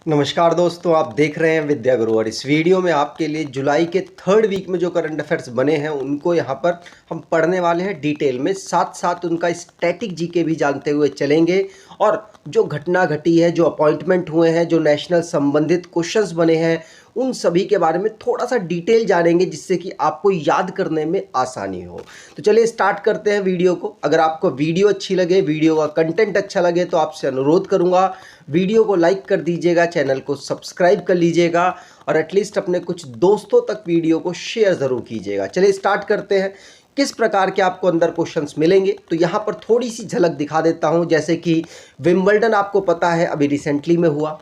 नमस्कार दोस्तों, आप देख रहे हैं विद्या गुरु और इस वीडियो में आपके लिए जुलाई के थर्ड वीक में जो करंट अफेयर्स बने हैं उनको यहाँ पर हम पढ़ने वाले हैं डिटेल में। साथ साथ उनका स्टैटिक जीके भी जानते हुए चलेंगे और जो घटना घटी है, जो अपॉइंटमेंट हुए हैं, जो नेशनल संबंधित क्वेश्चंस बने हैं, उन सभी के बारे में थोड़ा सा डिटेल जानेंगे जिससे कि आपको याद करने में आसानी हो। तो चलिए स्टार्ट करते हैं वीडियो को। अगर आपको वीडियो अच्छी लगे, वीडियो का कंटेंट अच्छा लगे तो आपसे अनुरोध करूंगा वीडियो को लाइक कर दीजिएगा, चैनल को सब्सक्राइब कर लीजिएगा और एटलीस्ट अपने कुछ दोस्तों तक वीडियो को शेयर ज़रूर कीजिएगा। चलिए स्टार्ट करते हैं। किस प्रकार के आपको अंदर क्वेश्चंस मिलेंगे तो यहाँ पर थोड़ी सी झलक दिखा देता हूँ। जैसे कि विंबलडन आपको पता है अभी रिसेंटली में हुआ।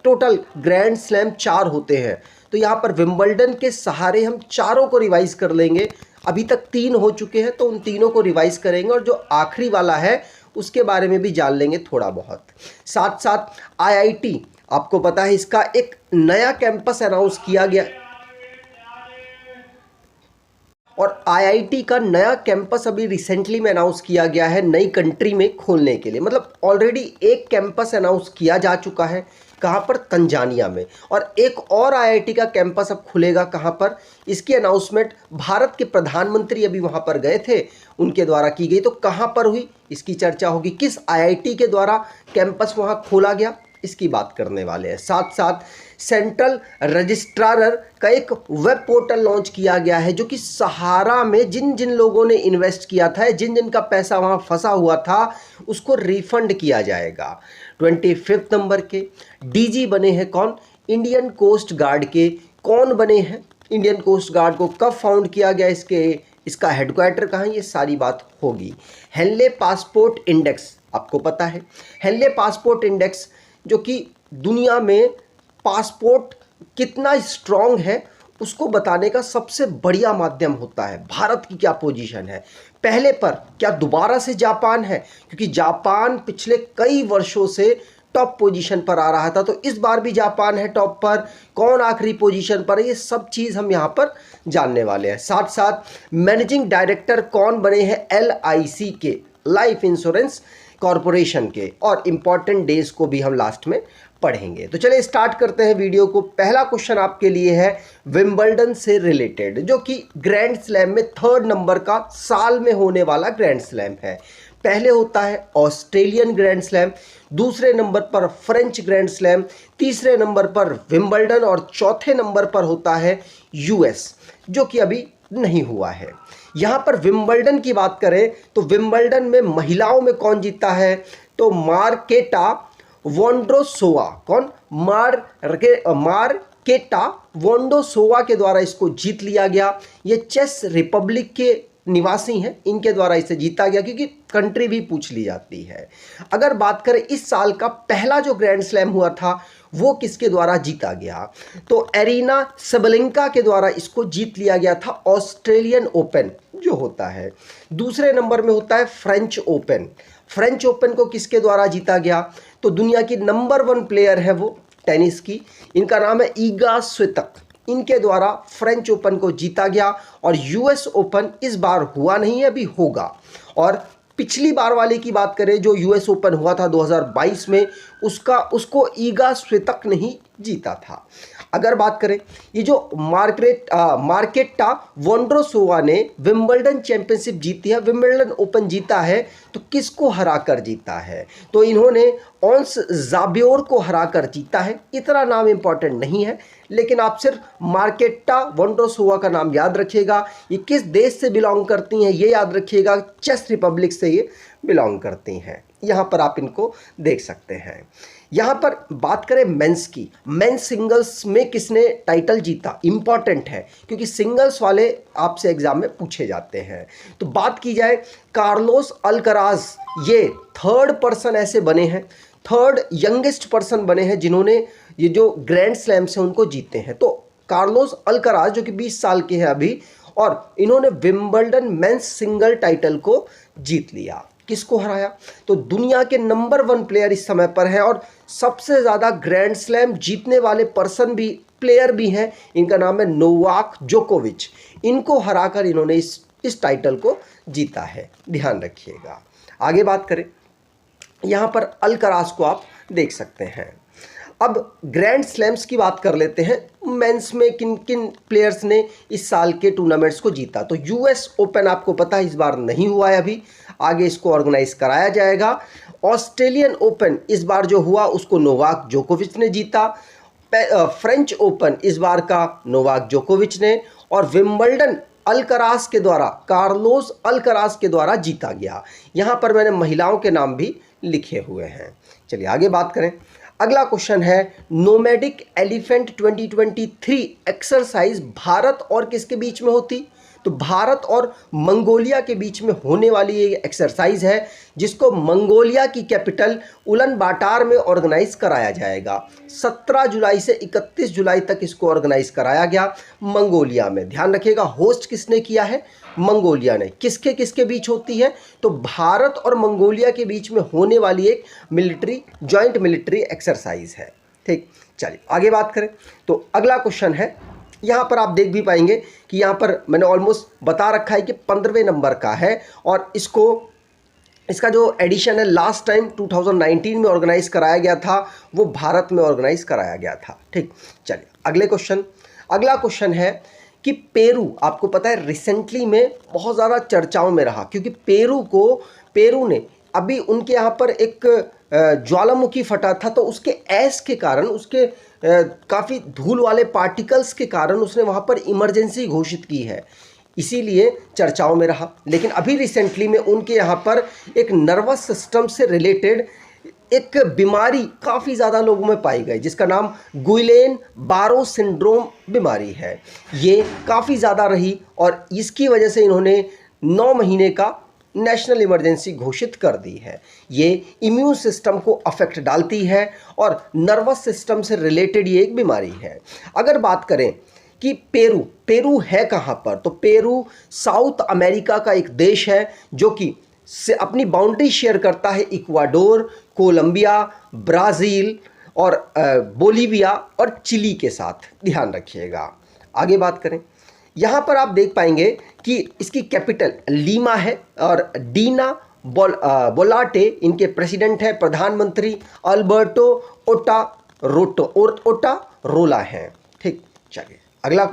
टोटल ग्रैंड स्लैम 4 होते हैं, तो यहाँ पर विंबलडन के सहारे हम चारों को रिवाइज कर लेंगे। अभी तक 3 हो चुके हैं तो उन तीनों को रिवाइज करेंगे और जो आखिरी वाला है उसके बारे में भी जान लेंगे थोड़ा बहुत। साथ साथ आईआईटी आपको पता है इसका एक नया कैंपस अनाउंस किया गया और आईआईटी का नया कैंपस अभी रिसेंटली में अनाउंस किया गया है नई कंट्री में खोलने के लिए। मतलब ऑलरेडी एक कैंपस अनाउंस किया जा चुका है, कहाँ पर, तंजानिया में, और एक और आईआईटी का कैंपस अब खुलेगा कहाँ पर। इसकी अनाउंसमेंट भारत के प्रधानमंत्री अभी वहाँ पर गए थे, उनके द्वारा की गई। तो कहाँ पर हुई इसकी चर्चा होगी, किस आईआईटी के द्वारा कैंपस वहाँ खोला गया, इसकी बात करने वाले हैं। साथ साथ सेंट्रल रजिस्ट्रार का एक वेब पोर्टल लॉन्च किया गया है जो कि सहारा में जिन जिन लोगों ने इन्वेस्ट किया था, जिन जिन का पैसा वहां फंसा हुआ था, उसको रिफंड किया जाएगा। 25 नंबर के डीजी बने हैं कौन, इंडियन कोस्ट गार्ड के। कौन बने हैं, इंडियन कोस्ट गार्ड को कब फाउंड किया गया, इसका हेडक्वार्टर कहाँ, ये सारी बात होगी। हेनले पासपोर्ट इंडेक्स आपको पता है। हेनले पासपोर्ट इंडेक्स जो कि दुनिया में पासपोर्ट कितना स्ट्रांग है उसको बताने का सबसे बढ़िया माध्यम होता है। भारत की क्या पोजीशन है पहले पर, क्या दोबारा से जापान है, क्योंकि जापान पिछले कई वर्षों से टॉप पोजीशन पर आ रहा था, तो इस बार भी जापान है टॉप पर। कौन आखिरी पोजीशन पर है, ये सब चीज़ हम यहाँ पर जानने वाले हैं। साथ साथ मैनेजिंग डायरेक्टर कौन बने हैं एलआईसी के, लाइफ इंश्योरेंस कॉरपोरेशन के, और इंपॉर्टेंट डेज को भी हम लास्ट में पढ़ेंगे। तो चलिए स्टार्ट करते हैं वीडियो को। पहला क्वेश्चन आपके लिए है विंबलडन से रिलेटेड, जो कि ग्रैंड स्लैम में 3rd नंबर का साल में होने वाला ग्रैंड स्लैम है। पहले होता है ऑस्ट्रेलियन ग्रैंड स्लैम, दूसरे नंबर पर फ्रेंच ग्रैंड स्लैम, तीसरे नंबर पर विंबलडन और चौथे नंबर पर होता है यूएस, जो कि अभी नहीं हुआ है। यहाँ पर विंबलडन की बात करें तो विंबलडन में महिलाओं में कौन जीता है, तो मार्केटा वोंड्रोसोवा। कौन, मार्केटा वोंड्रोसोवा के द्वारा इसको जीत लिया गया। ये चेस रिपब्लिक के निवासी हैं, इनके द्वारा इसे जीता गया, क्योंकि कंट्री भी पूछ ली जाती है। अगर बात करें इस साल का पहला जो ग्रैंड स्लैम हुआ था वो किसके द्वारा जीता गया, तो एरिना सबलेंका के द्वारा इसको जीत लिया गया था। ऑस्ट्रेलियन ओपन जो होता है, दूसरे नंबर में होता है फ्रेंच ओपन। फ्रेंच ओपन को किसके द्वारा जीता गया, तो दुनिया की नंबर 1 प्लेयर है वो टेनिस की, इनका नाम है ईगा स्वितक, इनके द्वारा फ्रेंच ओपन को जीता गया। और यूएस ओपन इस बार हुआ नहीं है, अभी होगा। और पिछली बार वाले की बात करें जो यूएस ओपन हुआ था 2022 में, उसको ईगा स्वितक ने ही जीता था। अगर बात करें ये जो मार्केटा वोंड्रोसोवा ने विंबलडन चैंपियनशिप जीती है, विंबलडन ओपन जीता है, तो किसको हराकर जीता है, तो इन्होंने ऑन्स जाब्योर को हराकर जीता है। इतना नाम इंपॉर्टेंट नहीं है, लेकिन आप सिर्फ मार्केटा वोंड्रोसोवा का नाम याद रखिएगा। ये किस देश से बिलोंग करती हैं ये याद रखिएगा, चेस रिपब्लिक से ये बिलोंग करती हैं। यहाँ पर आप इनको देख सकते हैं। यहाँ पर बात करें मेंस की, मेंस सिंगल्स में किसने टाइटल जीता, इंपॉर्टेंट है क्योंकि सिंगल्स वाले आपसे एग्जाम में पूछे जाते हैं। तो बात की जाए कार्लोस अल्कराज, ये 3rd पर्सन ऐसे बने हैं, 3rd यंगेस्ट पर्सन बने हैं जिन्होंने ये जो ग्रैंड स्लैम से उनको जीते हैं। तो कार्लोस अल्कराज जो कि 20 साल के हैं अभी, और इन्होंने विंबलडन मेंस सिंगल टाइटल को जीत लिया। किसको हराया, तो दुनिया के नंबर 1 प्लेयर इस समय पर हैं और सबसे ज़्यादा ग्रैंड स्लैम जीतने वाले पर्सन भी, प्लेयर भी हैं। इनका नाम है नोवाक जोकोविच। इनको हराकर इन्होंने इस टाइटल को जीता है, ध्यान रखिएगा। आगे बात करें, यहाँ पर अल्कराज को आप देख सकते हैं। अब ग्रैंड स्लैम्स की बात कर लेते हैं। मेंस में किन किन प्लेयर्स ने इस साल के टूर्नामेंट्स को जीता। तो यूएस ओपन आपको पता है इस बार नहीं हुआ है, अभी आगे इसको ऑर्गेनाइज कराया जाएगा। ऑस्ट्रेलियन ओपन इस बार जो हुआ उसको नोवाक जोकोविच ने जीता। फ्रेंच ओपन इस बार का नोवाक जोकोविच ने, और विंबलडन अल्कराज के द्वारा, कार्लोस अल्कराज के द्वारा जीता गया। यहाँ पर मैंने महिलाओं के नाम भी लिखे हुए हैं। चलिए आगे बात करें। अगला क्वेश्चन है, नोमैडिक एलिफेंट 2023 एक्सरसाइज भारत और किसके बीच में होती? तो भारत और मंगोलिया के बीच में होने वाली ये एक्सरसाइज है, जिसको मंगोलिया की कैपिटल उलन बाटार में ऑर्गेनाइज कराया जाएगा। 17 जुलाई से 31 जुलाई तक इसको ऑर्गेनाइज कराया गया मंगोलिया में। ध्यान रखिएगा, होस्ट किसने किया है? मंगोलिया ने। किसके किसके बीच होती है? तो भारत और मंगोलिया के बीच में होने वाली एक जॉइंट मिलिट्री एक्सरसाइज है। ठीक, चलिए आगे बात करें। तो अगला क्वेश्चन है, यहाँ पर आप देख भी पाएंगे कि यहाँ पर मैंने ऑलमोस्ट बता रखा है कि 15वें नंबर का है, और इसका जो एडिशन है लास्ट टाइम 2019 में ऑर्गेनाइज कराया गया था, वो भारत में ऑर्गेनाइज कराया गया था। ठीक, चलिए अगला क्वेश्चन है कि पेरू, आपको पता है रिसेंटली में बहुत ज़्यादा चर्चाओं में रहा, क्योंकि पेरू ने अभी उनके यहाँ पर एक ज्वालामुखी फटा था, तो उसके ऐश के कारण, उसके काफ़ी धूल वाले पार्टिकल्स के कारण उसने वहाँ पर इमरजेंसी घोषित की है, इसीलिए चर्चाओं में रहा। लेकिन अभी रिसेंटली में उनके यहाँ पर एक नर्वस सिस्टम से रिलेटेड एक बीमारी काफ़ी ज़्यादा लोगों में पाई गई, जिसका नाम गुइलेन बारो सिंड्रोम बीमारी है। ये काफ़ी ज़्यादा रही और इसकी वजह से इन्होंने 9 महीने का नेशनल इमरजेंसी घोषित कर दी है। ये इम्यून सिस्टम को अफेक्ट डालती है और नर्वस सिस्टम से रिलेटेड ये एक बीमारी है। अगर बात करें कि पेरू है कहाँ पर, तो पेरू साउथ अमेरिका का एक देश है जो कि से अपनी बाउंड्री शेयर करता है इक्वाडोर, कोलंबिया, ब्राज़ील और बोलीविया और चिली के साथ। ध्यान रखिएगा। आगे बात करें, यहाँ पर आप देख पाएंगे कि इसकी कैपिटल लीमा है और डीना बोलाटे इनके प्रेसिडेंट है। प्रधानमंत्री अल्बर्टो ओटारोला हैं। ठीक, चलिए अगला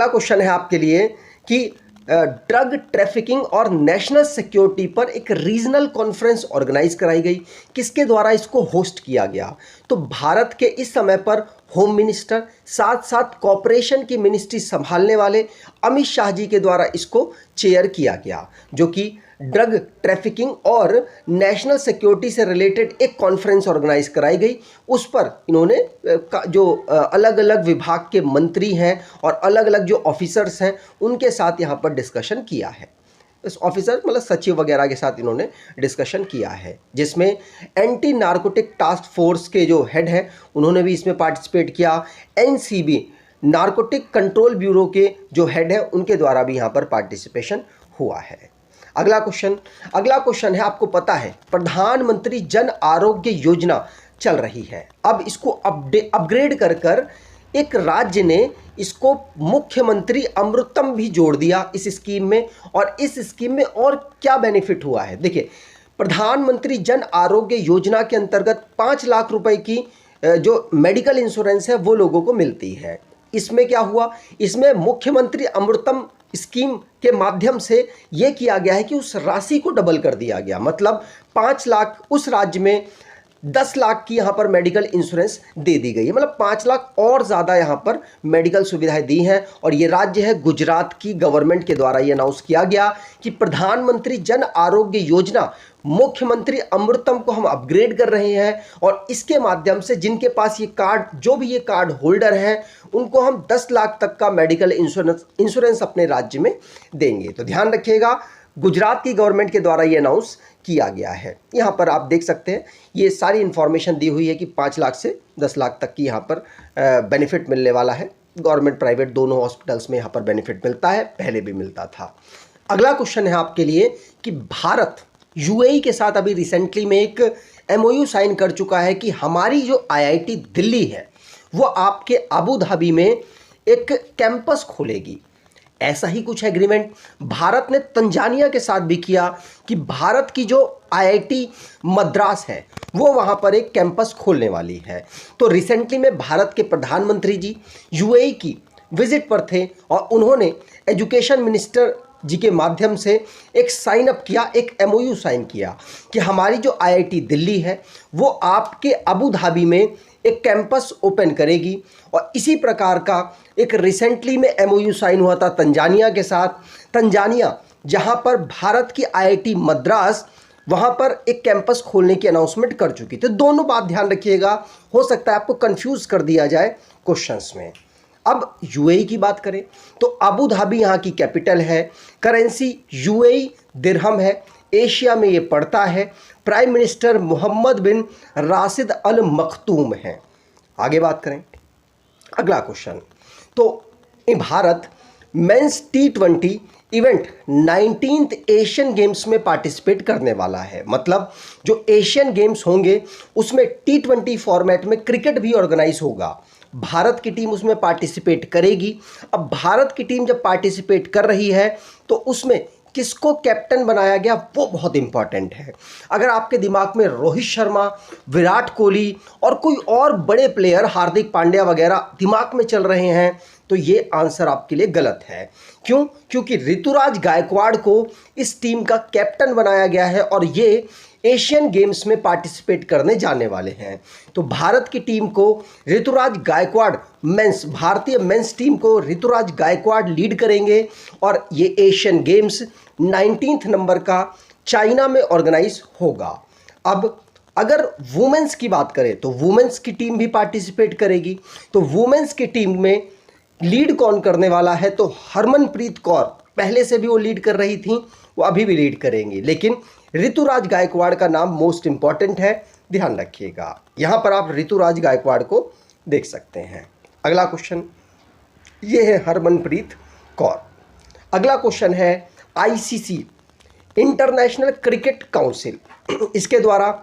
क्वेश्चन है आपके लिए कि ड्रग ट्रैफिकिंग और नेशनल सिक्योरिटी पर एक रीजनल कॉन्फ्रेंस ऑर्गेनाइज कराई गई। किसके द्वारा इसको होस्ट किया गया? तो भारत के इस समय पर होम मिनिस्टर, साथ साथ कॉपरेशन की मिनिस्ट्री संभालने वाले अमित शाह जी के द्वारा इसको चेयर किया गया, जो कि ड्रग ट्रैफिकिंग और नेशनल सिक्योरिटी से रिलेटेड एक कॉन्फ्रेंस ऑर्गेनाइज कराई गई। उस पर इन्होंने जो अलग अलग विभाग के मंत्री हैं और अलग अलग जो ऑफिसर्स हैं उनके साथ यहाँ पर डिस्कशन किया है। इस ऑफिसर मतलब सचिव वगैरह के साथ इन्होंने डिस्कशन किया है, जिसमें एंटी नार्कोटिक टास्क फोर्स के जो हेड हैं उन्होंने भी इसमें पार्टिसिपेट किया। एनसीबी नार्कोटिक कंट्रोल ब्यूरो के जो हेड हैं उनके द्वारा भी यहाँ पर पार्टिसिपेशन हुआ है। अगला क्वेश्चन है, आपको पता है प्रधानमंत्री जन आरोग्य योजना चल रही है। अब इसको अपग्रेड कर एक राज्य ने इसको मुख्यमंत्री अमृतम भी जोड़ दिया इस स्कीम में। और इस स्कीम में और क्या बेनिफिट हुआ है, देखिए प्रधानमंत्री जन आरोग्य योजना के अंतर्गत 5 लाख रुपए की जो मेडिकल इंश्योरेंस है वो लोगों को मिलती है। इसमें क्या हुआ, इसमें मुख्यमंत्री अमृतम स्कीम के माध्यम से ये किया गया है कि उस राशि को डबल कर दिया गया। मतलब 5 लाख उस राज्य में 10 लाख की यहाँ पर मेडिकल इंश्योरेंस दे दी गई है। मतलब 5 लाख और ज़्यादा यहाँ पर मेडिकल सुविधाएं दी हैं। और ये राज्य है गुजरात की गवर्नमेंट के द्वारा ये अनाउंस किया गया कि प्रधानमंत्री जन आरोग्य योजना मुख्यमंत्री अमृतम को हम अपग्रेड कर रहे हैं। और इसके माध्यम से जिनके पास ये कार्ड, जो भी ये कार्ड होल्डर हैं, उनको हम 10 लाख तक का मेडिकल इंश्योरेंस अपने राज्य में देंगे। तो ध्यान रखिएगा, गुजरात की गवर्नमेंट के द्वारा ये अनाउंस किया गया है। यहाँ पर आप देख सकते हैं ये सारी इन्फॉर्मेशन दी हुई है कि 5 लाख से 10 लाख तक की यहाँ पर बेनिफिट मिलने वाला है। गवर्नमेंट प्राइवेट दोनों हॉस्पिटल्स में यहाँ पर बेनिफिट मिलता है, पहले भी मिलता था। अगला क्वेश्चन है आपके लिए कि भारत यूएई के साथ अभी रिसेंटली में एक एमओयू साइन कर चुका है कि हमारी जो आईआईटी दिल्ली है वो आपके अबू धाबी में एक कैंपस खोलेगी। ऐसा ही कुछ एग्रीमेंट भारत ने तंजानिया के साथ भी किया कि भारत की जो आईआईटी मद्रास है वो वहाँ पर एक कैंपस खोलने वाली है। तो रिसेंटली में भारत के प्रधानमंत्री जी यूएई की विजिट पर थे और उन्होंने एजुकेशन मिनिस्टर जी के माध्यम से एक साइन अप किया, एक एमओयू साइन किया कि हमारी जो आईआईटी दिल्ली है वो आपके अबू धाबी में एक कैंपस ओपन करेगी। और इसी प्रकार का एक रिसेंटली में एमओयू साइन हुआ था तंजानिया के साथ। तंजानिया जहां पर भारत की आईआईटी मद्रास वहां पर एक कैंपस खोलने की अनाउंसमेंट कर चुकी थी। दोनों बात ध्यान रखिएगा, हो सकता है आपको कंफ्यूज कर दिया जाए क्वेश्चंस में। अब यूएई की बात करें तो अबू धाबी यहाँ की कैपिटल है, करेंसी यूएई दिरहम है, एशिया में ये पड़ता है, prime minister Mohammed bin Rashid Al Maktoum हैं। आगे बात करें, अगला क्वेश्चन, तो Bharat men's T20 event 19th Asian Games में पार्टिसिपेट करने वाला है। मतलब जो एशियन गेम्स होंगे उसमें T20 फॉर्मेट में क्रिकेट भी ऑर्गेनाइज होगा, भारत की टीम उसमें पार्टिसिपेट करेगी। अब भारत की टीम जब पार्टिसिपेट कर रही है तो उसमें किसको कैप्टन बनाया गया वो बहुत इंपॉर्टेंट है। अगर आपके दिमाग में रोहित शर्मा, विराट कोहली और कोई और बड़े प्लेयर हार्दिक पांड्या वगैरह दिमाग में चल रहे हैं तो ये आंसर आपके लिए गलत है। क्यों? क्योंकि ऋतुराज गायकवाड़ को इस टीम का कैप्टन बनाया गया है और ये एशियन गेम्स में पार्टिसिपेट करने जाने वाले हैं। तो भारत की टीम को ऋतुराज गायकवाड़ मेंस, भारतीय मेंस टीम को ऋतुराज गायकवाड़ लीड करेंगे और ये एशियन गेम्स 19th नंबर का चाइना में ऑर्गेनाइज होगा। अब अगर वुमेन्स की बात करें तो वुमेन्स की टीम भी पार्टिसिपेट करेगी। तो वुमेन्स की टीम में लीड कौन करने वाला है? तो हरमनप्रीत कौर, पहले से भी वो लीड कर रही थी, वो अभी भी लीड करेंगी, लेकिन ऋतुराज गायकवाड़ का नाम मोस्ट इंपॉर्टेंट है, ध्यान रखिएगा। यहां पर आप ऋतुराज गायकवाड़ को देख सकते हैं। अगला क्वेश्चन ये है हरमनप्रीत कौर। अगला क्वेश्चन है आईसीसी, इंटरनेशनल क्रिकेट काउंसिल, इसके द्वारा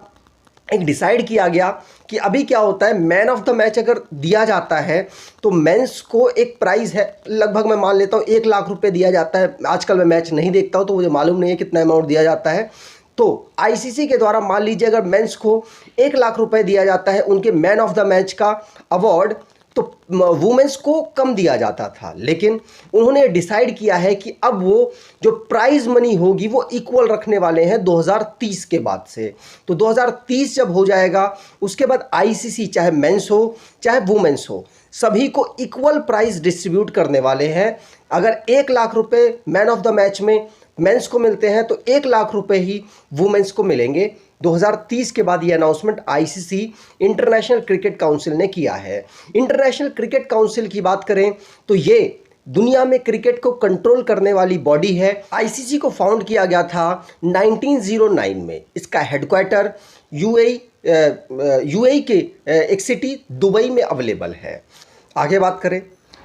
एक डिसाइड किया गया कि अभी क्या होता है, मैन ऑफ द मैच अगर दिया जाता है तो मेंस को एक प्राइज़ है, लगभग मैं मान लेता हूँ 1 लाख रुपए दिया जाता है। आजकल मैं मैच नहीं देखता हूँ तो मुझे मालूम नहीं है कितना अमाउंट दिया जाता है। तो आईसीसी के द्वारा मान लीजिए अगर मेंस को 1 लाख रुपए दिया जाता है उनके मैन ऑफ द मैच का अवार्ड, तो वुमेन्स को कम दिया जाता था, लेकिन उन्होंने डिसाइड किया है कि अब वो जो प्राइज मनी होगी वो इक्वल रखने वाले हैं 2030 के बाद से। तो 2030 जब हो जाएगा उसके बाद आईसीसी चाहे मेंस हो चाहे वुमेन्स हो सभी को इक्वल प्राइज डिस्ट्रीब्यूट करने वाले हैं। अगर 1 लाख रुपए मैन ऑफ द मैच में मेंस को मिलते हैं तो 1 लाख रुपए ही वुमेन्स को मिलेंगे। 2030 के बाद ये announcement ICC international cricket council ने किया है। इंटरनेशनल क्रिकेट काउंसिल की बात करें तो ये दुनिया में क्रिकेट को कंट्रोल करने वाली बॉडी है। आईसीसी को फाउंड किया गया था 1909 में। इसका हेडक्वार्टर यूएई के एक सिटी दुबई में अवेलेबल है। आगे बात करें,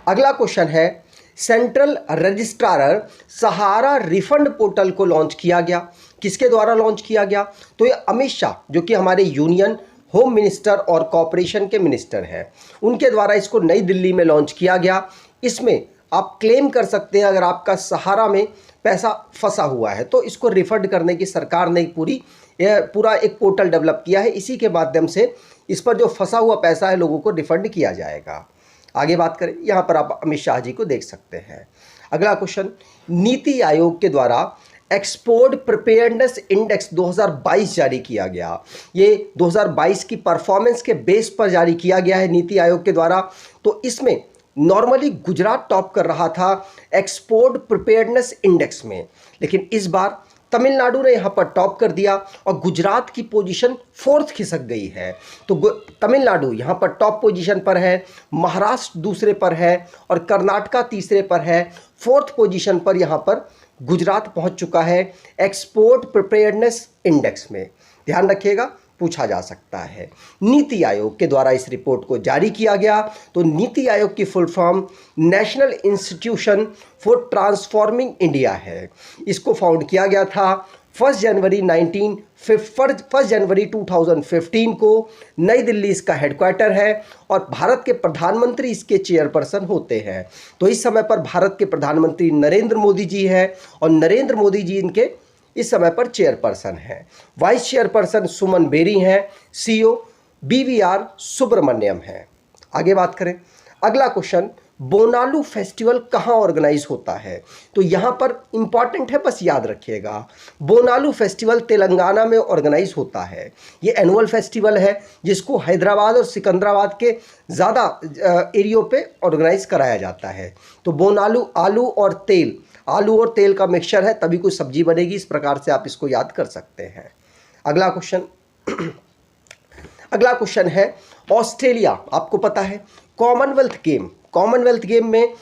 अगला क्वेश्चन है सेंट्रल रजिस्ट्रार सहारा रिफंड पोर्टल को लॉन्च किया गया। किसके द्वारा लॉन्च किया गया? तो ये अमित शाह जो कि हमारे यूनियन होम मिनिस्टर और कॉरपोरेशन के मिनिस्टर हैं, उनके द्वारा इसको नई दिल्ली में लॉन्च किया गया। इसमें आप क्लेम कर सकते हैं अगर आपका सहारा में पैसा फंसा हुआ है तो इसको रिफंड करने की सरकार ने पूरा एक पोर्टल डेवलप किया है। इसी के माध्यम से इस पर जो फंसा हुआ पैसा है लोगों को रिफंड किया जाएगा। आगे बात करें, यहाँ पर आप अमित शाह जी को देख सकते हैं। अगला क्वेश्चन, नीति आयोग के द्वारा एक्सपोर्ट प्रिपेयर्डनेस इंडेक्स 2022 जारी किया गया। ये 2022 की परफॉर्मेंस के बेस पर जारी किया गया है नीति आयोग के द्वारा। तो इसमें नॉर्मली गुजरात टॉप कर रहा था एक्सपोर्ट प्रिपेयर्डनेस इंडेक्स में, लेकिन इस बार तमिलनाडु ने यहाँ पर टॉप कर दिया और गुजरात की पोजीशन 4th खिसक गई है। तो तमिलनाडु यहाँ पर टॉप पोजीशन पर है, महाराष्ट्र दूसरे पर है और कर्नाटका तीसरे पर है। 4th पोजीशन पर यहाँ पर गुजरात पहुँच चुका है एक्सपोर्ट प्रिपेयर्डनेस इंडेक्स में। ध्यान रखिएगा, पूछा जा सकता है। नीति आयोग के द्वारा इस रिपोर्ट को जारी किया गया। तो नीति आयोग की full form national institution for transforming India है। इसको फाउंड किया गया था फर्स्ट जनवरी 2015 को नई दिल्ली इसका हेडक्वार्टर है और भारत के प्रधानमंत्री इसके चेयरपर्सन होते हैं। तो इस समय पर भारत के प्रधानमंत्री नरेंद्र मोदी जी है और नरेंद्र मोदी जी इनके इस समय पर चेयरपर्सन हैं। वाइस चेयरपर्सन सुमन बेरी हैं। सीईओ बीवीआर सुब्रमण्यम हैं। आगे बात करें, अगला क्वेश्चन, बोनालू फेस्टिवल कहाँ ऑर्गेनाइज होता है? तो यहाँ पर इंपॉर्टेंट है, बस याद रखिएगा, बोनालू फेस्टिवल तेलंगाना में ऑर्गेनाइज होता है। ये एनुअल फेस्टिवल है जिसको हैदराबाद और सिकंदराबाद के ज़्यादा एरियो पे ऑर्गेनाइज कराया जाता है। तो बोनालू आलू और तेल का मिक्सचर है, तभी कोई सब्जी बनेगी। इस प्रकार से आप इसको याद कर सकते हैं। अगला क्वेश्चन है ऑस्ट्रेलिया, आपको पता है कॉमनवेल्थ गेम में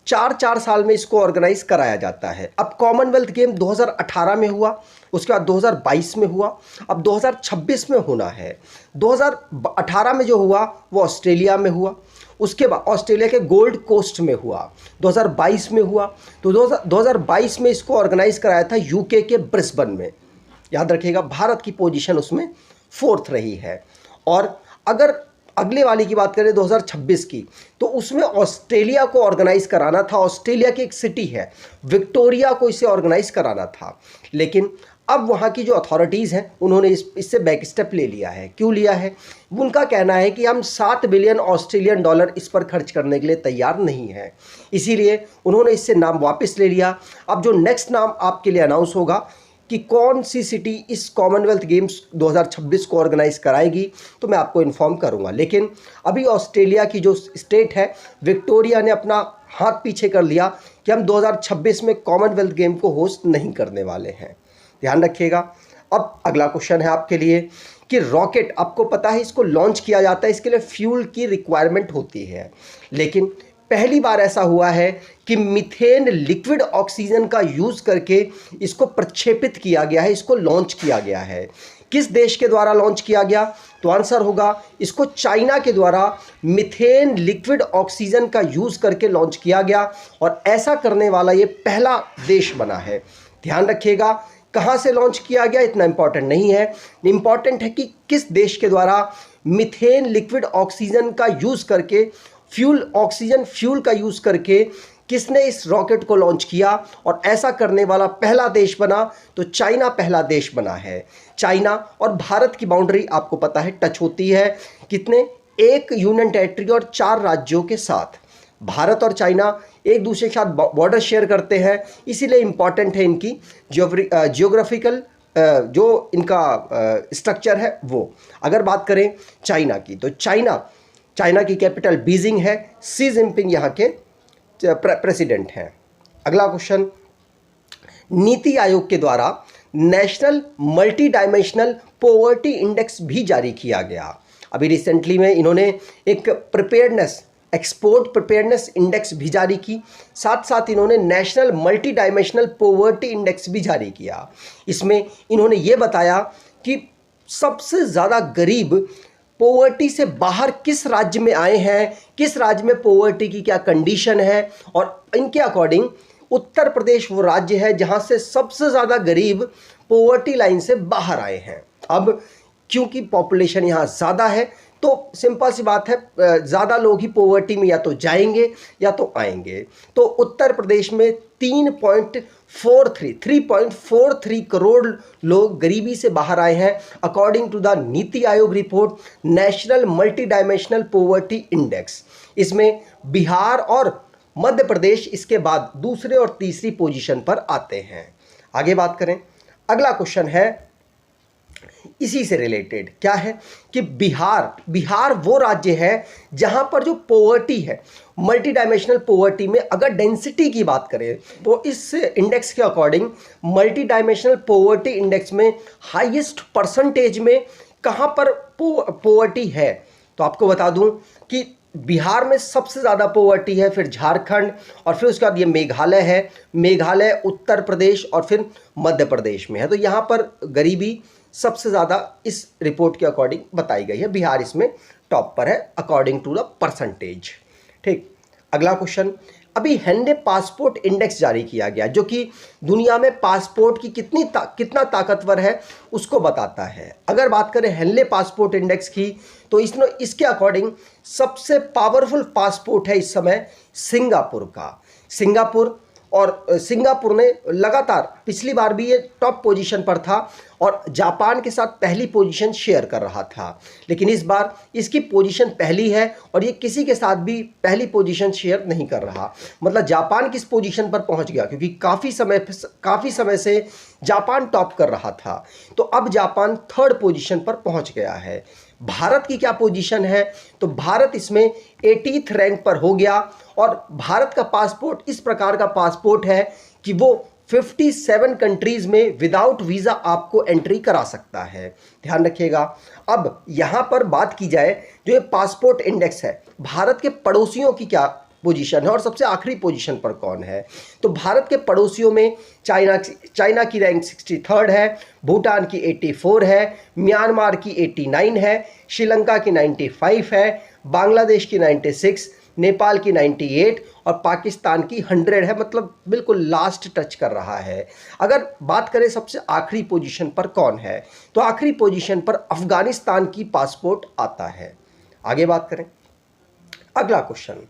4 साल में इसको ऑर्गेनाइज कराया जाता है। अब कॉमनवेल्थ गेम 2018 में हुआ, उसके बाद 2022 में हुआ, अब 2026 में होना है। 2018 में जो हुआ वो ऑस्ट्रेलिया में हुआ, उसके बाद ऑस्ट्रेलिया के गोल्ड कोस्ट में हुआ, 2022 में हुआ। तो 2022 में इसको ऑर्गेनाइज कराया था यूके के ब्रिस्बेन में। याद रखिएगा, भारत की पोजीशन उसमें 4th रही है। और अगर अगले वाली की बात करें 2026 की, तो उसमें ऑस्ट्रेलिया को ऑर्गेनाइज कराना था। ऑस्ट्रेलिया की एक सिटी है विक्टोरिया को इसे ऑर्गेनाइज कराना था, लेकिन अब वहाँ की जो अथॉरिटीज़ हैं उन्होंने इससे बैक स्टेप ले लिया है। क्यों लिया है? उनका कहना है कि हम 7 बिलियन ऑस्ट्रेलियन डॉलर इस पर खर्च करने के लिए तैयार नहीं है, इसीलिए उन्होंने इससे नाम वापस ले लिया। अब जो नेक्स्ट नाम आपके लिए अनाउंस होगा कि कौन सी सिटी इस कॉमनवेल्थ गेम्स 2026 को ऑर्गेनाइज कराएगी, तो मैं आपको इन्फॉर्म करूंगा। लेकिन अभी ऑस्ट्रेलिया की जो स्टेट है विक्टोरिया ने अपना हाथ पीछे कर लिया कि हम 2026 में कॉमनवेल्थ गेम को होस्ट नहीं करने वाले हैं। ध्यान रखिएगा। अब अगला क्वेश्चन है आपके लिए कि रॉकेट, आपको पता है इसको लॉन्च किया जाता है, इसके लिए फ्यूल की रिक्वायरमेंट होती है, लेकिन पहली बार ऐसा हुआ है कि मीथेन लिक्विड ऑक्सीजन का यूज़ करके इसको प्रक्षेपित किया गया है, इसको लॉन्च किया गया है। किस देश के द्वारा लॉन्च किया गया? तो आंसर होगा इसको चाइना के द्वारा मीथेन लिक्विड ऑक्सीजन का यूज़ करके लॉन्च किया गया और ऐसा करने वाला ये पहला देश बना है। ध्यान रखिएगा, कहाँ से लॉन्च किया गया इतना इंपॉर्टेंट नहीं है, इंपॉर्टेंट है कि किस देश के द्वारा मीथेन लिक्विड ऑक्सीजन का यूज़ करके ऑक्सीजन फ्यूल का यूज़ करके किसने इस रॉकेट को लॉन्च किया और ऐसा करने वाला पहला देश बना। तो चाइना पहला देश बना है। चाइना और भारत की बाउंड्री आपको पता है टच होती है कितने, 1 यूनियन टेरिटरी और 4 राज्यों के साथ। भारत और चाइना एक दूसरे के साथ बॉर्डर शेयर करते हैं, इसीलिए इंपॉर्टेंट है इनकी जियोग्राफिकल जो इनका स्ट्रक्चर है वो। अगर बात करें चाइना की, तो चाइना की कैपिटल बीजिंग है, शी जिनपिंग यहाँ के प्रेसिडेंट हैं। अगला क्वेश्चन, नीति आयोग के द्वारा national multi dimensional poverty index भी जारी किया गया। अभी रिसेंटली में इन्होंने एक एक्सपोर्ट प्रिपेयरनेस इंडेक्स भी जारी की, साथ साथ इन्होंने national multi dimensional poverty index भी जारी किया। इसमें इन्होंने ये बताया कि सबसे ज़्यादा गरीब पॉवर्टी से बाहर किस राज्य में आए हैं, किस राज्य में पॉवर्टी की क्या कंडीशन है, और इनके अकॉर्डिंग उत्तर प्रदेश वो राज्य है जहां से सबसे ज़्यादा गरीब पॉवर्टी लाइन से बाहर आए हैं। अब क्योंकि पॉपुलेशन यहाँ ज़्यादा है तो सिंपल सी बात है, ज़्यादा लोग ही पॉवर्टी में या तो जाएंगे या तो आएंगे। तो उत्तर प्रदेश में 3.43 करोड़ लोग गरीबी से बाहर आए हैं according to the NITI Aayog report national multi dimensional poverty index. इसमें बिहार और मध्य प्रदेश इसके बाद दूसरे और तीसरी पोजीशन पर आते हैं। आगे बात करें, अगला क्वेश्चन है इसी से रिलेटेड, क्या है कि बिहार वो राज्य है जहां पर जो पॉवर्टी है, मल्टी डायमेंशनल पॉवर्टी में अगर डेंसिटी की बात करें तो इस इंडेक्स के according multi dimensional poverty index में हाईएस्ट परसेंटेज में कहां पर पॉवर्टी है। तो आपको बता दूं कि बिहार में सबसे ज़्यादा पॉवर्टी है, फिर झारखंड और फिर उसके बाद ये मेघालय है, मेघालय, उत्तर प्रदेश और फिर मध्य प्रदेश में है। तो यहाँ पर गरीबी सबसे ज़्यादा इस रिपोर्ट के अकॉर्डिंग बताई गई है, बिहार इसमें टॉप पर है अकॉर्डिंग टू द परसेंटेज। ठीक, अगला क्वेश्चन, अभी हेनले पासपोर्ट इंडेक्स जारी किया गया जो कि दुनिया में पासपोर्ट की कितना ताकतवर है उसको बताता है। अगर बात करें हेनले पासपोर्ट इंडेक्स की तो इसके अकॉर्डिंग सबसे पावरफुल पासपोर्ट है इस समय सिंगापुर का। सिंगापुर ने लगातार पिछली बार भी ये टॉप पोजीशन पर था और जापान के साथ पहली पोजीशन शेयर कर रहा था, लेकिन इस बार इसकी पोजीशन पहली है और ये किसी के साथ भी पहली पोजीशन शेयर नहीं कर रहा। मतलब जापान किस पोजीशन पर पहुंच गया, क्योंकि काफ़ी समय से जापान टॉप कर रहा था, तो अब जापान थर्ड पोजीशन पर पहुंच गया है। भारत की क्या पोजीशन है, तो भारत इसमें 80th रैंक पर हो गया और भारत का पासपोर्ट इस प्रकार का पासपोर्ट है कि वो 57 कंट्रीज में विदाउट वीज़ा आपको एंट्री करा सकता है। ध्यान रखिएगा। अब यहाँ पर बात की जाए जो ये पासपोर्ट इंडेक्स है, भारत के पड़ोसियों की क्या पोजीशन है और सबसे आखिरी पोजीशन पर कौन है, तो भारत के पड़ोसियों में चाइना की रैंक 63rd है, भूटान की 84 है, म्यांमार की 89 है, श्रीलंका की 95 है, बांग्लादेश की 96, नेपाल की 98 और पाकिस्तान की 100 है। मतलब बिल्कुल लास्ट टच कर रहा है। अगर बात करें सबसे आखिरी पोजीशन पर कौन है, तो आखिरी पोजीशन पर अफगानिस्तान की पासपोर्ट आता है। आगे बात करें, अगला क्वेश्चन,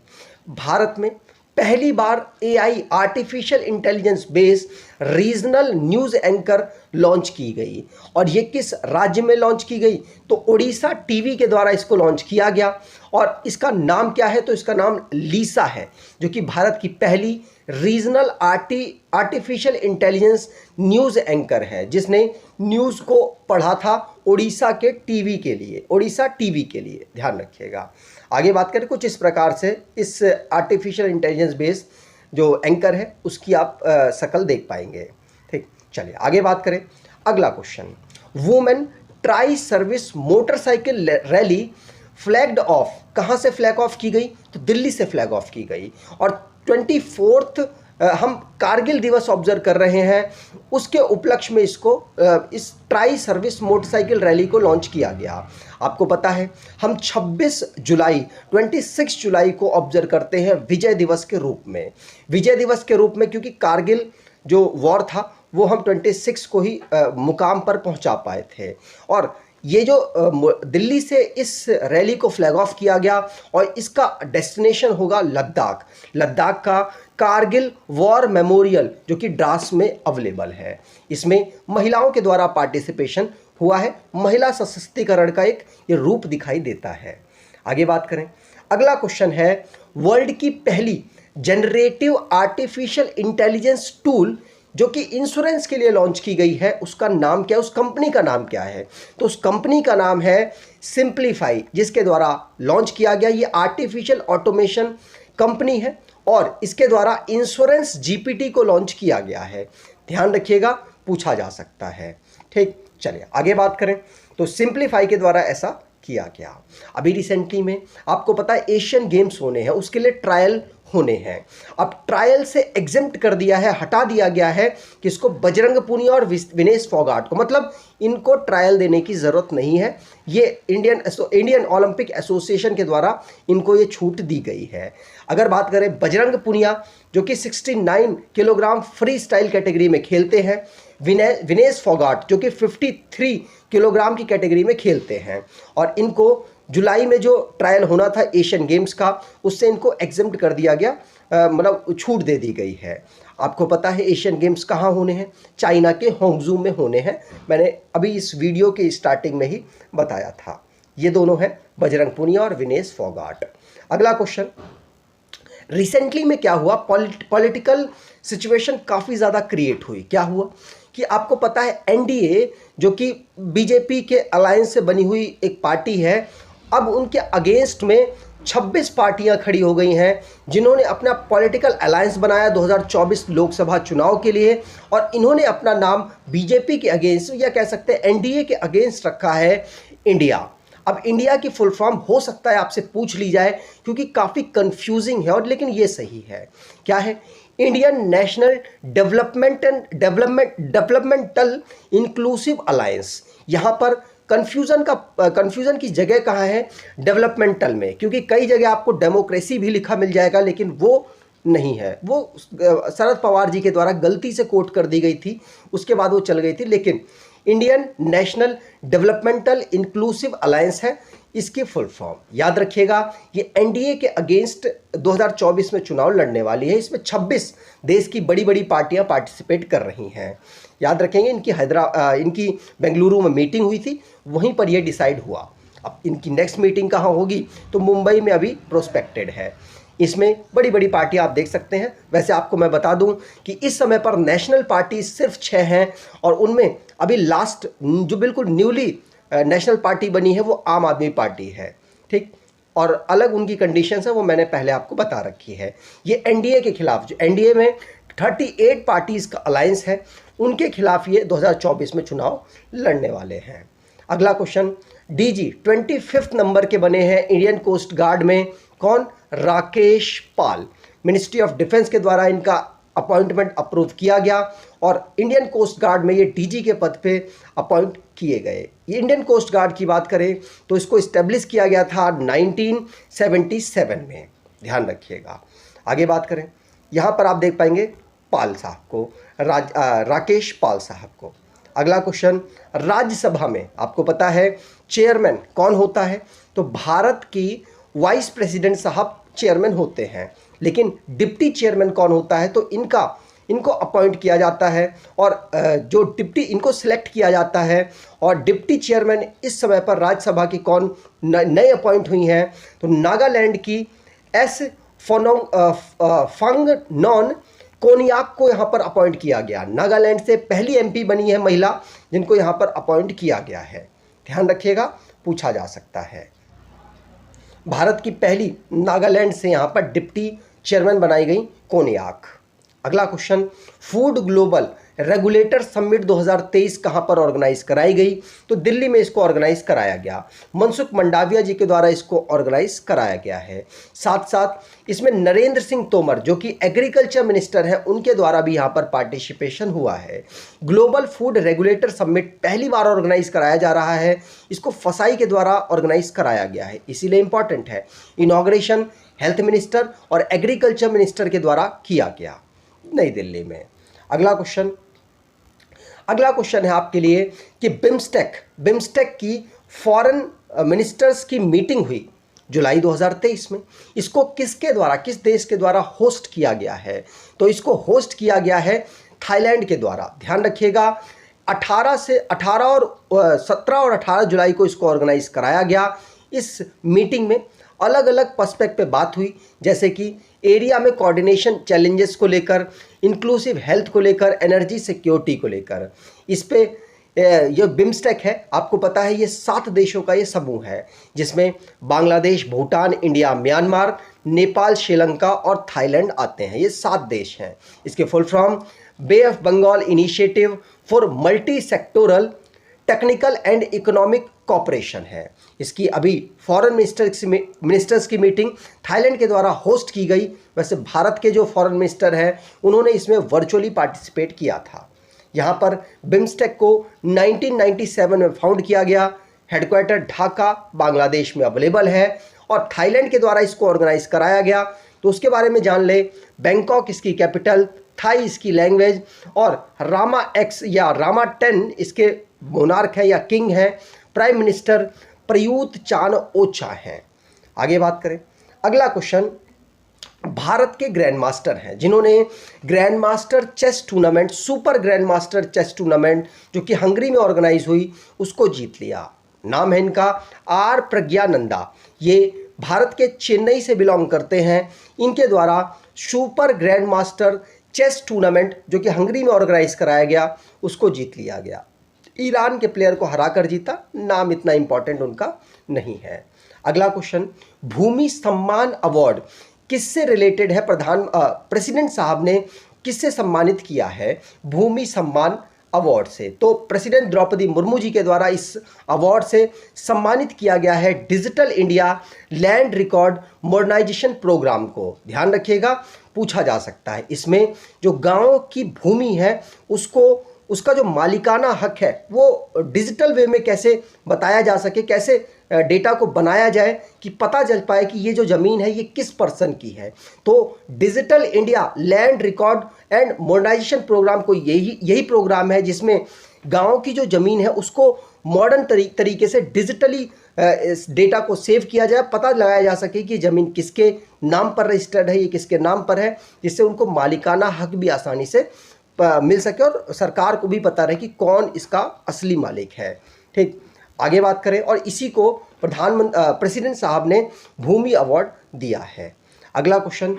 भारत में पहली बार AI artificial intelligence based regional news anchor launch की गई और ये किस राज्य में लॉन्च की गई, तो उड़ीसा टीवी के द्वारा इसको लॉन्च किया गया और इसका नाम क्या है, तो इसका नाम लीसा है, जो कि भारत की पहली regional artificial intelligence news anchor है जिसने न्यूज़ को पढ़ा था उड़ीसा टीवी के लिए। ध्यान रखिएगा। आगे बात करें, कुछ इस प्रकार से इस आर्टिफिशियल इंटेलिजेंस बेस्ड जो एंकर है उसकी आप शक्ल देख पाएंगे। ठीक, चलिए आगे बात करें। अगला question, women tri service motorcycle rally flagged of, कहाँ से फ्लैग ऑफ की गई, तो दिल्ली से फ्लैग ऑफ की गई और 24th हम कारगिल दिवस ऑब्जर्व कर रहे हैं, उसके उपलक्ष्य में इस ट्राई सर्विस मोटरसाइकिल रैली को लॉन्च किया गया। आपको पता है हम 26 जुलाई को ऑब्जर्व करते हैं विजय दिवस के रूप में, क्योंकि कारगिल जो वॉर था वो हम 26 को ही मुकाम पर पहुंचा पाए थे और ये जो दिल्ली से इस रैली को फ्लैग ऑफ किया गया और इसका डेस्टिनेशन होगा लद्दाख का कारगिल वॉर मेमोरियल, जो कि द्रास में अवेलेबल है। इसमें महिलाओं के द्वारा पार्टिसिपेशन हुआ है, महिला सशक्तिकरण का एक ये रूप दिखाई देता है। आगे बात करें, अगला क्वेश्चन है, वर्ल्ड की पहली जनरेटिव आर्टिफिशियल इंटेलिजेंस टूल जो कि इंश्योरेंस के लिए लॉन्च की गई है, उसका नाम क्या है, उस कंपनी का नाम क्या है, तो उस कंपनी का नाम है सिंप्लीफाई, जिसके द्वारा लॉन्च किया गया। ये आर्टिफिशियल ऑटोमेशन कंपनी है और इसके द्वारा इंश्योरेंस जीपीटी को लॉन्च किया गया है। ध्यान रखिएगा, पूछा जा सकता है। ठीक, चलिए आगे बात करें, तो सिंप्लीफाई के द्वारा ऐसा किया गया। अभी रिसेंटली में आपको पता है एशियन गेम्स होने हैं, उसके लिए ट्रायल होने हैं। अब ट्रायल से एग्जेम्प्ट कर दिया है, हटा दिया गया है किसको, बजरंग पूनिया और विनेश फोगाट को, मतलब इनको ट्रायल देने की ज़रूरत नहीं है। ये इंडियन ओलंपिक एसोसिएशन के द्वारा इनको ये छूट दी गई है। अगर बात करें बजरंग पूनिया जो कि 69 किलोग्राम फ्री स्टाइल कैटेगरी में खेलते हैं, विनेश फोगाट जो कि 53 किलोग्राम की कैटेगरी में खेलते हैं और इनको जुलाई में जो ट्रायल होना था एशियन गेम्स का, उससे इनको एग्जेम्प्ट कर दिया गया, मतलब छूट दे दी गई है। आपको पता है एशियन गेम्स कहाँ होने हैं, चाइना के होंगजू में होने हैं। मैंने अभी इस वीडियो के स्टार्टिंग में ही बताया था। ये दोनों हैं बजरंग पूनिया और विनेश फोगाट। अगला क्वेश्चन, रिसेंटली में क्या हुआ, पॉलिटिकल सिचुएशन काफ़ी ज़्यादा क्रिएट हुई। क्या हुआ कि आपको पता है एनडीए जो कि बीजेपी के अलायंस से बनी हुई एक पार्टी है, अब उनके अगेंस्ट में 26 पार्टियां खड़ी हो गई हैं जिन्होंने अपना पॉलिटिकल अलायंस बनाया 2024 लोकसभा चुनाव के लिए और इन्होंने अपना नाम बीजेपी के अगेंस्ट या कह सकते हैं एनडीए के अगेंस्ट रखा है इंडिया। अब इंडिया की फुल फॉर्म हो सकता है आपसे पूछ ली जाए क्योंकि काफ़ी कंफ्यूजिंग है, और लेकिन ये सही है। क्या है, Indian national developmental inclusive alliance. यहाँ पर कंफ्यूजन की जगह कहाँ है, डेवलपमेंटल में, क्योंकि कई जगह आपको डेमोक्रेसी भी लिखा मिल जाएगा लेकिन वो नहीं है। वो शरद पवार जी के द्वारा गलती से कोट कर दी गई थी, उसके बाद वो चल गई थी, लेकिन Indian national developmental inclusive alliance है इसकी फुल फॉर्म। याद रखिएगा, ये एनडीए के अगेंस्ट 2024 में चुनाव लड़ने वाली है। इसमें 26 देश की बड़ी बड़ी पार्टियां पार्टिसिपेट कर रही हैं। याद रखेंगे, इनकी बेंगलुरु में मीटिंग हुई थी, वहीं पर यह डिसाइड हुआ। अब इनकी नेक्स्ट मीटिंग कहाँ होगी, तो मुंबई में अभी प्रोस्पेक्टेड है। इसमें बड़ी बड़ी पार्टियां आप देख सकते हैं। वैसे आपको मैं बता दूं कि इस समय पर नेशनल पार्टी सिर्फ 6 हैं, और उनमें अभी लास्ट जो बिल्कुल न्यूली नेशनल पार्टी बनी है वो आम आदमी पार्टी है, ठीक। और अलग उनकी कंडीशंस है, वो मैंने पहले आपको बता रखी है। ये एनडीए के खिलाफ, जो एनडीए में 38 पार्टीज का अलायंस है, उनके खिलाफ ये 2024 में चुनाव लड़ने वाले हैं। अगला क्वेश्चन, डीजी 25 नंबर के बने हैं इंडियन कोस्ट गार्ड में, कौन? राकेश पाल। मिनिस्ट्री ऑफ डिफेंस के द्वारा इनका अपॉइंटमेंट अप्रूव किया गया, और इंडियन कोस्ट गार्ड में ये डीजी के पद पे अपॉइंट किए गए। ये इंडियन कोस्ट गार्ड की बात करें तो इसको इस्टेब्लिश किया गया था 1977 में, ध्यान रखिएगा। आगे बात करें, यहाँ पर आप देख पाएंगे पाल साहब को, राकेश पाल साहब को। अगला क्वेश्चन, राज्यसभा में आपको पता है चेयरमैन कौन होता है, तो भारत की वाइस प्रेसिडेंट साहब चेयरमैन होते हैं, लेकिन डिप्टी चेयरमैन कौन होता है, तो इनको अपॉइंट किया जाता है, और जो डिप्टी इनको सेलेक्ट किया जाता है, और डिप्टी चेयरमैन इस समय पर राज्यसभा की कौन नए अपॉइंट हुई हैं, तो नागालैंड की एस फंगनॉन कोनियाक को यहाँ पर अपॉइंट किया गया। नागालैंड से पहली एमपी बनी है महिला जिनको यहाँ पर अपॉइंट किया गया है, ध्यान रखिएगा, पूछा जा सकता है। भारत की पहली नागालैंड से यहाँ पर डिप्टी चेयरमैन बनाई गई कोनियाक। अगला question, food global regulator summit 2023 कहाँ पर ऑर्गेनाइज कराई गई, तो दिल्ली में इसको ऑर्गेनाइज कराया गया। मनसुख मंडाविया जी के द्वारा इसको ऑर्गेनाइज कराया गया है। साथ साथ इसमें नरेंद्र सिंह तोमर जो कि एग्रीकल्चर मिनिस्टर हैं, उनके द्वारा भी यहाँ पर पार्टिसिपेशन हुआ है। ग्लोबल फूड रेगुलेटर समिट पहली बार ऑर्गेनाइज कराया जा रहा है, इसको फसाई के द्वारा ऑर्गेनाइज कराया गया है, इसीलिए इंपॉर्टेंट है। इनॉग्रेशन हेल्थ मिनिस्टर और एग्रीकल्चर मिनिस्टर के द्वारा किया गया नई दिल्ली में। अगला क्वेश्चन है आपके लिए कि बिम्स्टेक की फॉरेन मिनिस्टर्स की मीटिंग हुई जुलाई 2023 में, इसको किस देश के द्वारा होस्ट किया गया है, तो इसको होस्ट किया गया है थाईलैंड के द्वारा। ध्यान रखिएगा, 17 और 18 जुलाई को इसको ऑर्गेनाइज कराया गया। इस मीटिंग में अलग अलग पर्सपेक्ट पे बात हुई, जैसे कि एरिया में कोऑर्डिनेशन चैलेंजेस को लेकर, इंक्लूसिव हेल्थ को लेकर, एनर्जी सिक्योरिटी को लेकर। इस पे ये बिम्स्टेक है, आपको पता है ये 7 देशों का ये समूह है, जिसमें बांग्लादेश, भूटान, इंडिया, म्यांमार, नेपाल, श्रीलंका और थाईलैंड आते हैं। ये 7 देश हैं। इसके full form Bay of Bengal initiative for multi sectoral technical and economic cooperation है। इसकी अभी फॉरेन मिनिस्टर्स की मीटिंग थाईलैंड के द्वारा होस्ट की गई। वैसे भारत के जो फॉरेन मिनिस्टर हैं उन्होंने इसमें वर्चुअली पार्टिसिपेट किया था। यहाँ पर बिम्स्टेक को 1997 में फाउंड किया गया। हेडक्वार्टर ढाका बांग्लादेश में अवेलेबल है, और थाईलैंड के द्वारा इसको ऑर्गेनाइज कराया गया। तो उसके बारे में जान ले, बैंकॉक इसकी कैपिटल, थाई इसकी लैंग्वेज, और रामा एक्स या रामा 10 इसके मोनार्क है या किंग है। प्राइम मिनिस्टर प्रयूत चान ओचा हैं। आगे बात करें, अगला क्वेश्चन, भारत के ग्रैंड मास्टर हैं जिन्होंने grand master chess tournament, super grand master chess tournament जो कि हंगरी में ऑर्गेनाइज हुई, उसको जीत लिया। नाम है इनका आर प्रज्ञानंदा। ये भारत के चेन्नई से बिलोंग करते हैं। इनके द्वारा super grand master chess tournament जो कि हंगरी में ऑर्गेनाइज कराया गया, उसको जीत लिया गया। ईरान के प्लेयर को हराकर जीता। नाम इतना इंपॉर्टेंट उनका नहीं है। अगला क्वेश्चन, भूमि सम्मान अवार्ड किससे रिलेटेड है? प्रेसिडेंट साहब ने किससे सम्मानित किया है भूमि सम्मान अवार्ड से? तो प्रेसिडेंट द्रौपदी मुर्मू जी के द्वारा इस अवार्ड से सम्मानित किया गया है Digital India land record modernisation programme को। ध्यान रखिएगा, पूछा जा सकता है। इसमें जो गाँव की भूमि है उसका जो मालिकाना हक है वो डिजिटल वे में कैसे बताया जा सके, कैसे डेटा को बनाया जाए कि पता चल पाए कि ये जो ज़मीन है ये किस पर्सन की है। तो Digital India land record and modernisation programme को यही प्रोग्राम है जिसमें गाँव की जो ज़मीन है उसको मॉडर्न तरीके से डिजिटली इस डेटा को सेव किया जाए, पता लगाया जा सके कि ज़मीन किसके नाम पर रजिस्टर्ड है, ये किसके नाम पर है, जिससे उनको मालिकाना हक भी आसानी से मिल सके और सरकार को भी पता रहे कि कौन इसका असली मालिक है। ठीक, आगे बात करें और इसी को प्रेसिडेंट साहब ने भूमि अवार्ड दिया है। अगला क्वेश्चन,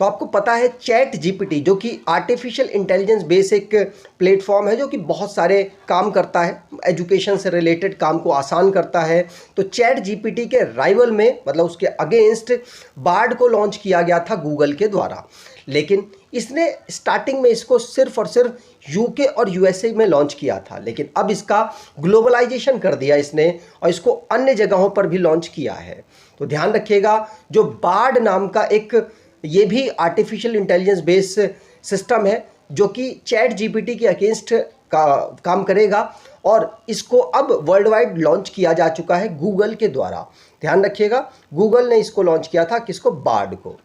तो आपको पता है चैट जीपीटी जो कि आर्टिफिशियल इंटेलिजेंस बेस एक प्लेटफॉर्म है जो कि बहुत सारे काम करता है, एजुकेशन से रिलेटेड काम को आसान करता है। तो चैट जीपीटी के राइवल में मतलब उसके अगेंस्ट बार्ड को लॉन्च किया गया था गूगल के द्वारा, लेकिन इसने स्टार्टिंग में इसको सिर्फ और सिर्फ यूके और यूएसए में लॉन्च किया था, लेकिन अब इसका ग्लोबलाइजेशन कर दिया इसने और इसको अन्य जगहों पर भी लॉन्च किया है। तो ध्यान रखिएगा, जो बार्ड नाम का एक ये भी आर्टिफिशियल इंटेलिजेंस बेस्ड सिस्टम है जो कि चैट जीपीटी के अगेंस्ट काम करेगा और इसको अब वर्ल्ड वाइड लॉन्च किया जा चुका है गूगल के द्वारा। ध्यान रखिएगा, गूगल ने इसको लॉन्च किया था, किसको, बार्ड को।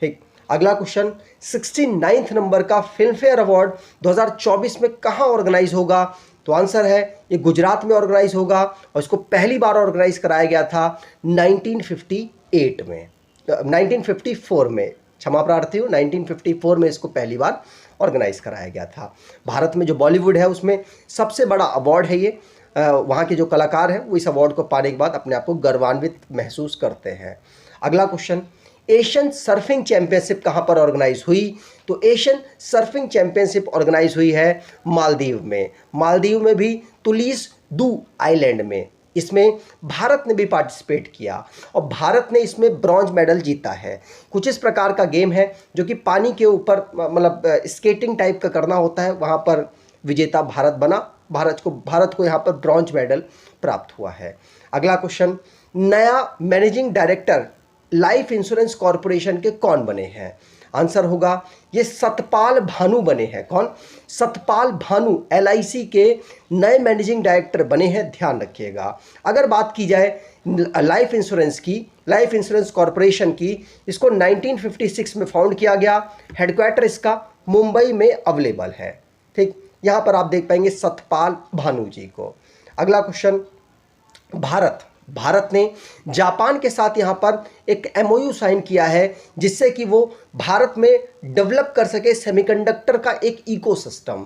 ठीक, अगला क्वेश्चन, 69 नंबर का फिल्म फेयर अवार्ड 2024 में कहाँ ऑर्गेनाइज होगा? तो आंसर है ये गुजरात में ऑर्गेनाइज होगा और इसको पहली बार ऑर्गेनाइज कराया गया था 1958 में 1954 में, क्षमा प्रार्थी हूँ, 1954 में इसको पहली बार ऑर्गेनाइज कराया गया था। भारत में जो बॉलीवुड है उसमें सबसे बड़ा अवार्ड है ये। वहाँ के जो कलाकार हैं वो इस अवार्ड को पाने के बाद अपने आप को गर्वान्वित महसूस करते हैं। अगला क्वेश्चन, एशियन सर्फिंग चैंपियनशिप कहाँ पर ऑर्गेनाइज हुई? तो एशियन सर्फिंग चैंपियनशिप ऑर्गेनाइज हुई है मालदीव में। मालदीव में भी तुलिस दू आइलैंड में। इसमें भारत ने भी पार्टिसिपेट किया और भारत ने इसमें ब्रॉन्ज मेडल जीता है। कुछ इस प्रकार का गेम है जो कि पानी के ऊपर मतलब स्केटिंग टाइप का करना होता है, वहाँ पर विजेता भारत बना। भारत को यहाँ पर ब्रॉन्ज मेडल प्राप्त हुआ है। अगला क्वेश्चन, नया managing director life insurance corporation के कौन बने हैं? आंसर होगा ये सतपाल भानु बने हैं। कौन? सतपाल भानु एलआईसी के नए मैनेजिंग डायरेक्टर बने हैं, ध्यान रखिएगा। अगर बात की जाए लाइफ इंश्योरेंस कॉरपोरेशन की, इसको 1956 में फाउंड किया गया। हेडक्वार्टर इसका मुंबई में अवेलेबल है। ठीक, यहाँ पर आप देख पाएंगे सतपाल भानु जी को। अगला क्वेश्चन, भारत ने जापान के साथ यहाँ पर एक एमओयू साइन किया है जिससे कि वो भारत में डेवलप कर सके सेमीकंडक्टर का एक इकोसिस्टम।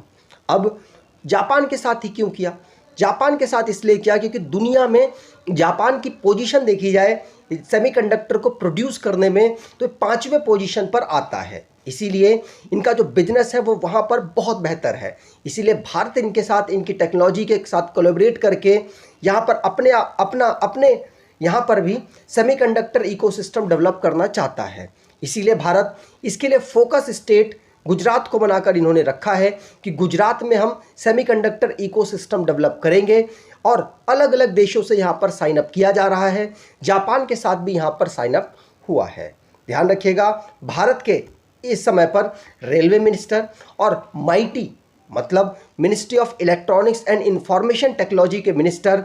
अब जापान के साथ ही क्यों किया? जापान के साथ इसलिए किया क्योंकि दुनिया में जापान की पोजीशन देखी जाए सेमीकंडक्टर को प्रोड्यूस करने में तो 5वें पोजीशन पर आता है। इसीलिए इनका जो बिजनेस है वो वहाँ पर बहुत बेहतर है। इसीलिए भारत इनके साथ, इनकी टेक्नोलॉजी के साथ कोलैबोरेट करके यहाँ पर अपने यहाँ पर भी सेमीकंडक्टर इकोसिस्टम डेवलप करना चाहता है। इसीलिए भारत इसके लिए फोकस स्टेट गुजरात को बनाकर इन्होंने रखा है कि गुजरात में हम सेमीकंडक्टर इकोसिस्टम डेवलप करेंगे और अलग अलग देशों से यहाँ पर साइन अप किया जा रहा है। जापान के साथ भी यहाँ पर साइन अप हुआ है। ध्यान रखिएगा, भारत के इस समय पर रेलवे मिनिस्टर और माइटी मतलब ministry of electronics and information technology के मिनिस्टर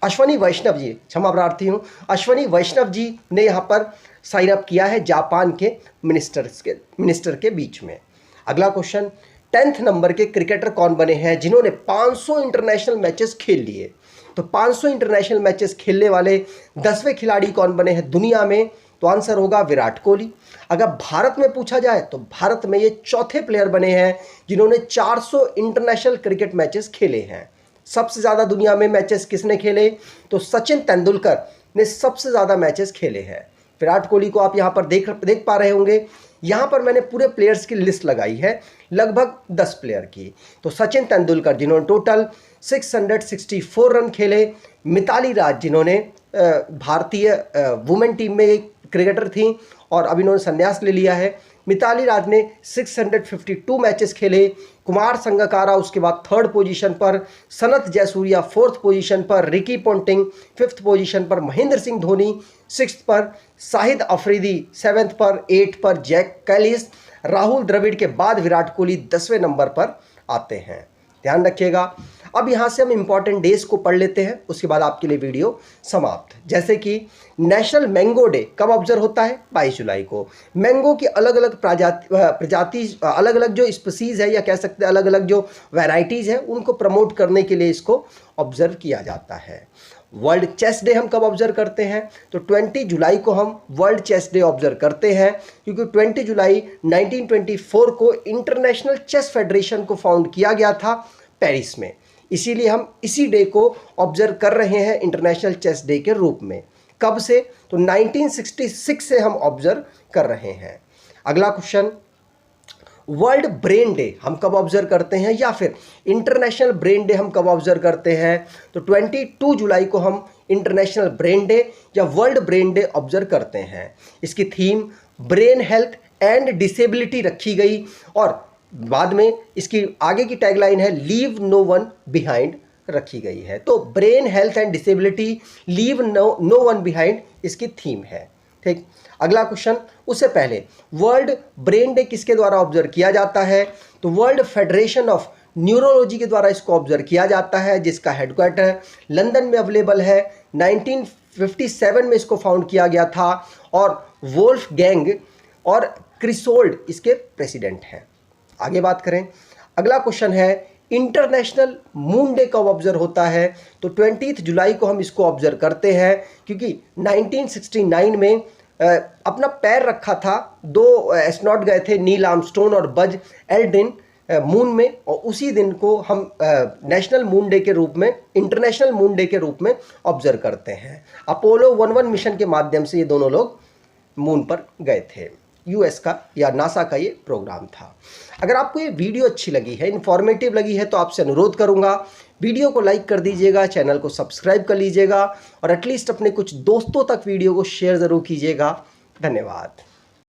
अश्वनी वैष्णव जी, क्षमा प्रार्थी हूँ, अश्वनी वैष्णव जी ने यहाँ पर साइन अप किया है जापान के मिनिस्टर के बीच में। अगला क्वेश्चन, 10th नंबर के क्रिकेटर कौन बने हैं जिन्होंने 500 इंटरनेशनल मैचेस खेल लिए? तो 500 इंटरनेशनल मैचेस खेलने वाले 10वें खिलाड़ी कौन बने हैं दुनिया में? तो आंसर होगा विराट कोहली। अगर भारत में पूछा जाए तो भारत में ये चौथे प्लेयर बने हैं जिन्होंने 400 इंटरनेशनल क्रिकेट मैचेस खेले हैं। सबसे ज़्यादा दुनिया में मैचेस किसने खेले? तो सचिन तेंदुलकर ने सबसे ज़्यादा मैचेस खेले हैं। विराट कोहली को आप यहाँ पर देख पा रहे होंगे। यहाँ पर मैंने पूरे प्लेयर्स की लिस्ट लगाई है, लगभग 10 प्लेयर की। तो सचिन तेंदुलकर जिन्होंने टोटल 664 रन खेले, मिताली राज जिन्होंने भारतीय वुमेन टीम में एक क्रिकेटर थी और अब इन्होंने संन्यास ले लिया है। मिताली राज ने 652 मैचेस खेले। कुमार संगकारा उसके बाद 3rd पोजीशन पर, सनत जयसूर्या 4th पोजीशन पर, रिकी पोंटिंग 5th पोजीशन पर, महेंद्र सिंह धोनी 6th पर, शाहिद अफरीदी 7th पर, 8th पर जैक कैलिस, राहुल द्रविड़ के बाद विराट कोहली 10वें नंबर पर आते हैं। ध्यान रखिएगा। अब यहाँ से हम इंपॉर्टेंट डेज को पढ़ लेते हैं, उसके बाद आपके लिए वीडियो समाप्त। जैसे कि नेशनल मैंगो डे कब ऑब्जर्व होता है? 22 जुलाई को। मैंगो की अलग अलग प्रजाति अलग अलग जो स्पीसीज़ है या कह सकते हैं अलग अलग जो वैरायटीज़ हैं उनको प्रमोट करने के लिए इसको ऑब्जर्व किया जाता है। वर्ल्ड चेस डे हम कब ऑब्जर्व करते हैं? तो 20 जुलाई को हम वर्ल्ड चेस डे ऑब्जर्व करते हैं, क्योंकि 20 जुलाई 1924 को इंटरनेशनल चेस फेडरेशन को फाउंड किया गया था पेरिस में। इसीलिए हम इसी डे को ऑब्जर्व कर रहे हैं इंटरनेशनल चेस डे के रूप में। कब से? तो 1966 से हम ऑब्जर्व कर रहे हैं। अगला क्वेश्चन, वर्ल्ड ब्रेन डे हम कब ऑब्जर्व करते हैं या फिर इंटरनेशनल ब्रेन डे हम कब ऑब्जर्व करते हैं? तो 22 जुलाई को हम इंटरनेशनल ब्रेन डे या वर्ल्ड ब्रेन डे ऑब्जर्व करते हैं। इसकी theme brain health and disability रखी गई और बाद में इसकी आगे की टैगलाइन है लीव नो वन बिहाइंड रखी गई है। तो brain health and disability, leave no one behind इसकी थीम है। ठीक, अगला क्वेश्चन, उससे पहले वर्ल्ड ब्रेन डे किसके द्वारा ऑब्जर्व किया जाता है? तो वर्ल्ड फेडरेशन ऑफ न्यूरोलॉजी के द्वारा इसको ऑब्जर्व किया जाता है, जिसका हेडक्वार्टर लंदन में अवेलेबल है। 1957 में इसको फाउंड किया गया था और वोल्फ गैंग और क्रिसोल्ड इसके प्रेसिडेंट हैं। आगे बात करें, अगला क्वेश्चन है इंटरनेशनल मून डे कब ऑब्जर्व होता है? तो 20 जुलाई को हम इसको ऑब्जर्व करते हैं, क्योंकि 1969 में अपना पैर रखा था, दो एस्ट्रोनॉट गए थे, नील आर्मस्ट्रॉन्ग और बज एल्ड्रिन मून में, और उसी दिन को हम नेशनल मून डे के रूप में, इंटरनेशनल मून डे के रूप में ऑब्जर्व करते हैं। अपोलो 11 मिशन के माध्यम से ये दोनों लोग मून पर गए थे। यूएस का या नासा का ये प्रोग्राम था। अगर आपको ये वीडियो अच्छी लगी है, इन्फॉर्मेटिव लगी है, तो आपसे अनुरोध करूंगा वीडियो को लाइक कर दीजिएगा, चैनल को सब्सक्राइब कर लीजिएगा और एटलीस्ट अपने कुछ दोस्तों तक वीडियो को शेयर ज़रूर कीजिएगा। धन्यवाद।